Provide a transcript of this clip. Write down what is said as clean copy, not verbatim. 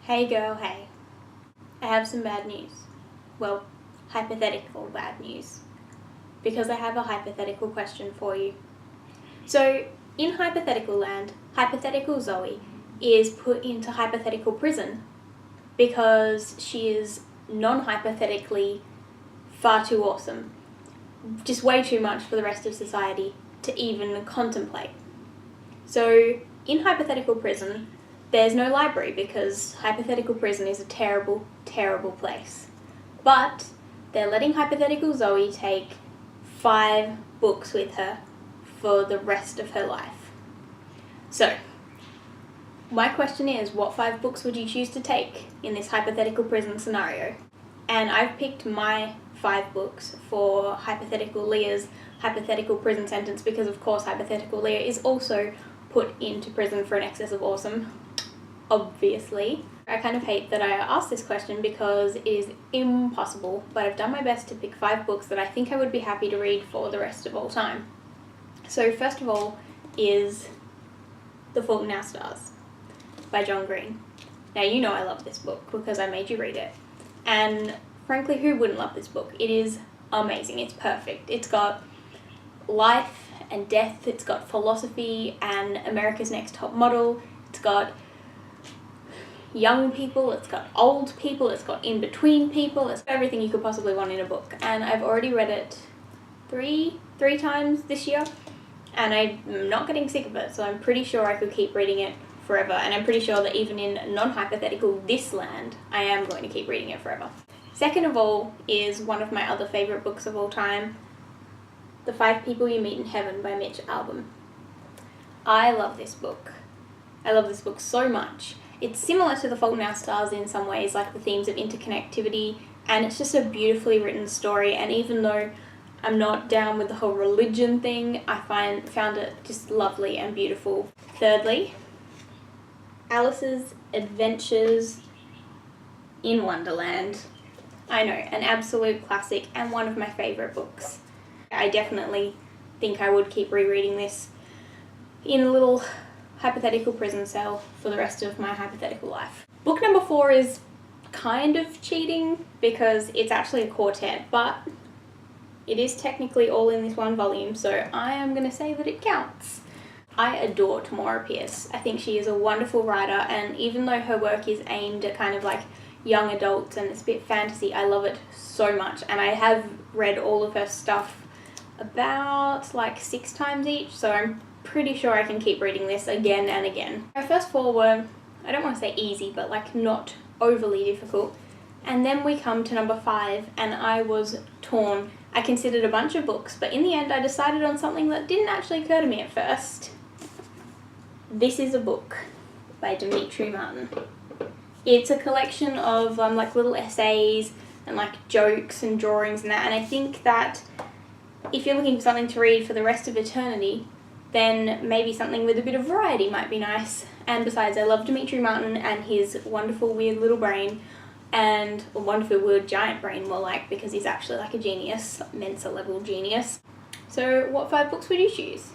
Hey girl, hey. I have some bad news. Well, hypothetical bad news. Because I have a hypothetical question for you. So, in hypothetical land, hypothetical Zoe is put into hypothetical prison because she is non-hypothetically far too awesome. Just way too much for the rest of society to even contemplate. So, in hypothetical prison, there's no library because hypothetical prison is a terrible, terrible place. But they're letting hypothetical Zoe take 5 books with her for the rest of her life. So, my question is, what 5 books would you choose to take in this hypothetical prison scenario? And I've picked my 5 books for hypothetical Leah's hypothetical prison sentence because, of course, hypothetical Leah is also put into prison for an excess of awesome. Obviously. I kind of hate that I asked this question because it is impossible, but I've done my best to pick 5 books that I think I would be happy to read for the rest of all time. So first of all is The Fault in Our Stars by John Green. Now you know I love this book because I made you read it. And frankly, who wouldn't love this book? It is amazing. It's perfect. It's got life and death. It's got philosophy and America's Next Top Model. It's got young people, it's got old people, it's got in-between people, it's got everything you could possibly want in a book. And I've already read it three times this year, and I'm not getting sick of it, so I'm pretty sure I could keep reading it forever, and I'm pretty sure that even in non-hypothetical this land, I am going to keep reading it forever. Second of all is one of my other favourite books of all time, The 5 People You Meet in Heaven by Mitch Albom. I love this book. I love this book so much. It's similar to The Fault in Our Stars in some ways, like the themes of interconnectivity, and it's just a beautifully written story, and even though I'm not down with the whole religion thing, I found it just lovely and beautiful. Thirdly, Alice's Adventures in Wonderland. I know, an absolute classic and one of my favourite books. I definitely think I would keep rereading this in a little hypothetical prison cell for the rest of my hypothetical life. Book number 4 is kind of cheating because it's actually a quartet, but it is technically all in this one volume, so I am going to say that it counts. I adore Tamora Pierce. I think she is a wonderful writer, and even though her work is aimed at kind of like young adults and it's a bit fantasy, I love it so much, and I have read all of her stuff about like 6 times each, so I'm pretty sure I can keep reading this again and again. My first 4 were, I don't want to say easy, but like not overly difficult. And then we come to number 5, and I was torn. I considered a bunch of books, but in the end I decided on something that didn't actually occur to me at first. This is a book by Demetri Martin. It's a collection of like little essays and like jokes and drawings and that, and I think that if you're looking for something to read for the rest of eternity, then maybe something with a bit of variety might be nice. And besides, I love Demetri Martin and his wonderful weird little brain, and a wonderful weird giant brain more like, because he's actually like a genius, Mensa level genius. So what 5 books would you choose?